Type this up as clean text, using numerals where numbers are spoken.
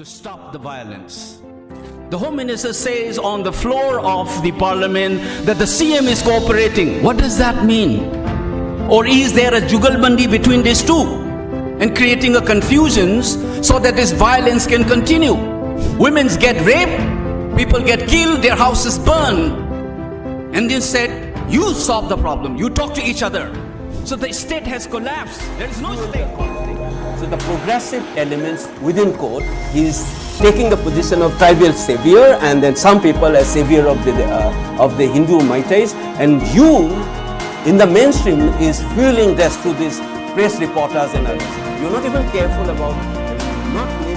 to stop the violence. The Home Minister says on the floor of the Parliament that the CM is cooperating. What does that mean? Or is there a jugalbandi between these two and creating a confusion so that this violence can continue? Women get raped, people get killed, their houses burned. And they said, you solve the problem, you talk to each other. So the state has collapsed. There is no state. So the progressive elements within court, he is taking the position of tribal savior, and then some people as savior of the Hindu Maitais, and you in the mainstream is fueling this through these press reporters and others. You're not even careful about not